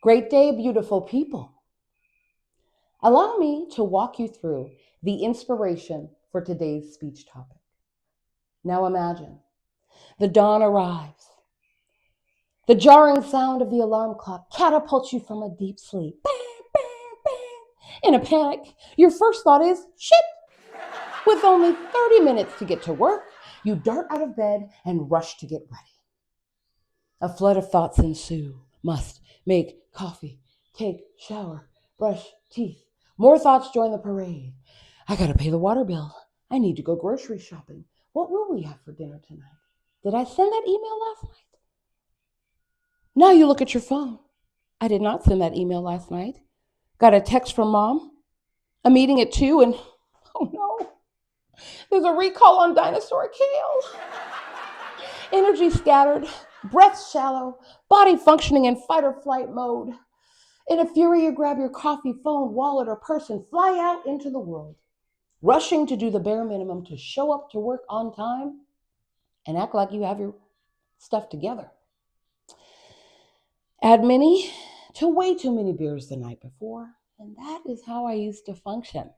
Great day, beautiful people. Allow me to walk you through the inspiration for today's speech topic. Now imagine the dawn arrives. The jarring sound of the alarm clock catapults you from a deep sleep. Bang, bang, bang. In a panic, your first thought is, shit! With only 30 minutes to get to work, you dart out of bed and rush to get ready. A flood of thoughts ensue. Must make coffee, take shower, brush teeth. More thoughts join the parade. I gotta pay the water bill. I need to go grocery shopping. What will we have for dinner tonight? Did I send that email last night? Now you look at your phone. I did not send that email last night. Got a text from mom, a meeting at 2, and oh no, there's a recall on dinosaur kale. Energy scattered, breath shallow, body functioning in fight or flight mode. In a fury, you grab your coffee, phone, wallet, or purse and fly out into the world, rushing to do the bare minimum to show up to work on time and act like you have your stuff together. Add many to way too many beers the night before, and that is how I used to function.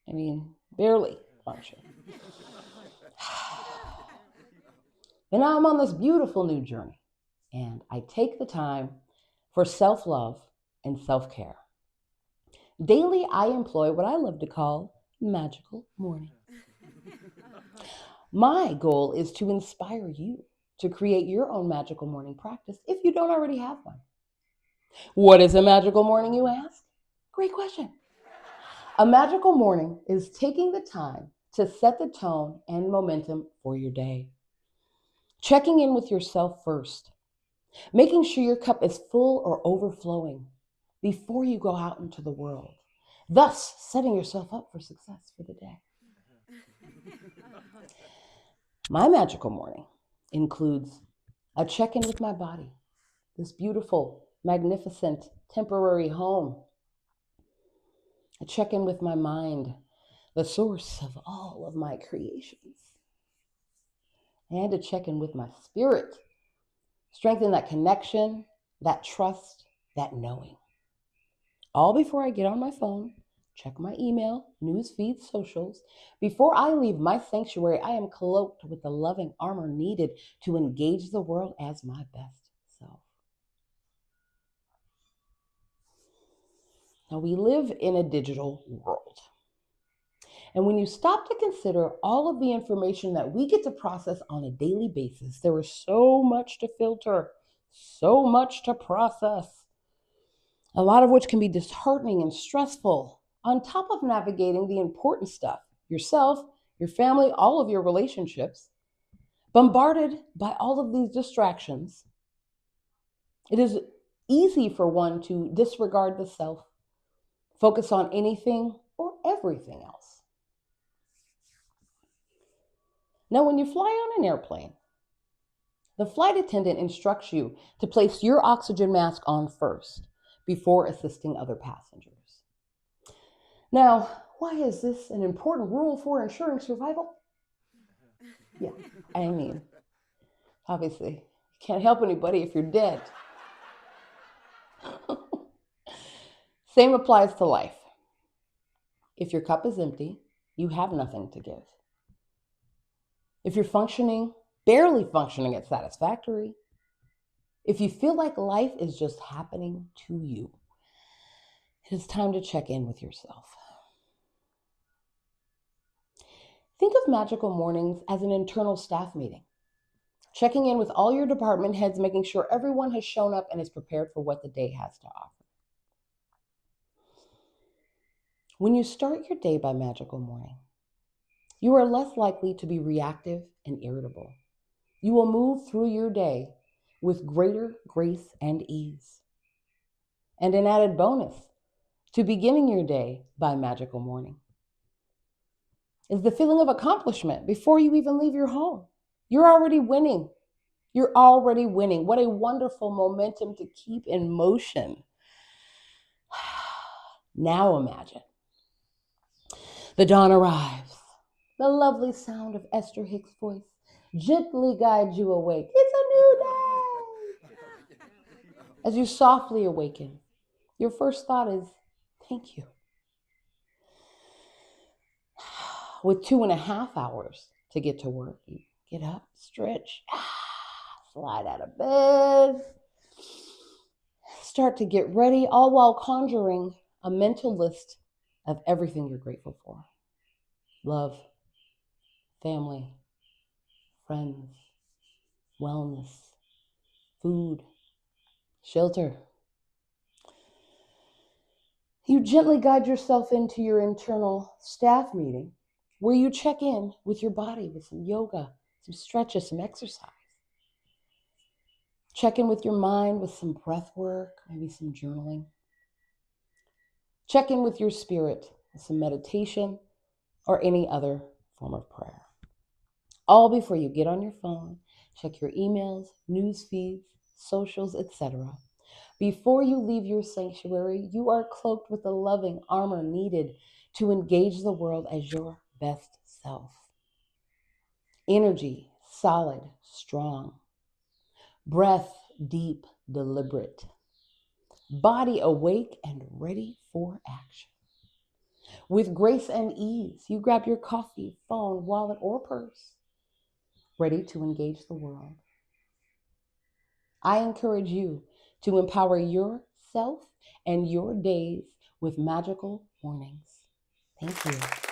I mean, barely function. And now I'm on this beautiful new journey, and I take the time for self-love and self-care. Daily, I employ what I love to call magical morning. My goal is to inspire you to create your own magical morning practice if you don't already have one. What is a magical morning, you ask? Great question. A magical morning is taking the time to set the tone and momentum for your day. Checking in with yourself first. Making sure your cup is full or overflowing before you go out into the world. Thus, setting yourself up for success for the day. My magical morning includes a check-in with my body, this beautiful, magnificent, temporary home. A check-in with my mind, the source of all of my creations. And a check-in with my spirit, strengthen that connection, that trust, that knowing. All before I get on my phone, check my email, news feeds, socials. Before I leave my sanctuary, I am cloaked with the loving armor needed to engage the world as my best self. Now, we live in a digital world. And when you stop to consider all of the information that we get to process on a daily basis, there is so much to filter, so much to process, a lot of which can be disheartening and stressful, on top of navigating the important stuff, yourself, your family, all of your relationships, bombarded by all of these distractions. It is easy for one to disregard the self, focus on anything or everything else. Now, when you fly on an airplane, the flight attendant instructs you to place your oxygen mask on first before assisting other passengers. Now, why is this an important rule for ensuring survival? Yeah, I mean, obviously, you can't help anybody if you're dead. Same applies to life. If your cup is empty, you have nothing to give. If you're functioning, barely functioning at satisfactory, if you feel like life is just happening to you, it is time to check in with yourself. Think of magical mornings as an internal staff meeting, checking in with all your department heads, making sure everyone has shown up and is prepared for what the day has to offer. When you start your day by magical morning, you are less likely to be reactive and irritable. You will move through your day with greater grace and ease. And an added bonus to beginning your day by magical morning is the feeling of accomplishment before you even leave your home. You're already winning. You're already winning. What a wonderful momentum to keep in motion. Now imagine the dawn arrives. The lovely sound of Esther Hicks' voice gently guides you awake. It's a new day. As you softly awaken, your first thought is, thank you. With 2.5 hours to get to work, you get up, stretch, slide out of bed, start to get ready, all while conjuring a mental list of everything you're grateful for. Love, family, friends, wellness, food, shelter. You gently guide yourself into your internal staff meeting where you check in with your body with some yoga, some stretches, some exercise. Check in with your mind with some breath work, maybe some journaling. Check in with your spirit with some meditation or any other form of prayer. All before you get on your phone, check your emails, news feeds, socials, etc. Before you leave your sanctuary, you are cloaked with the loving armor needed to engage the world as your best self. Energy, solid, strong. Breath, deep, deliberate. Body awake and ready for action. With grace and ease, you grab your coffee, phone, wallet, or purse, ready to engage the world. I encourage you to empower yourself and your days with magical mornings. Thank you.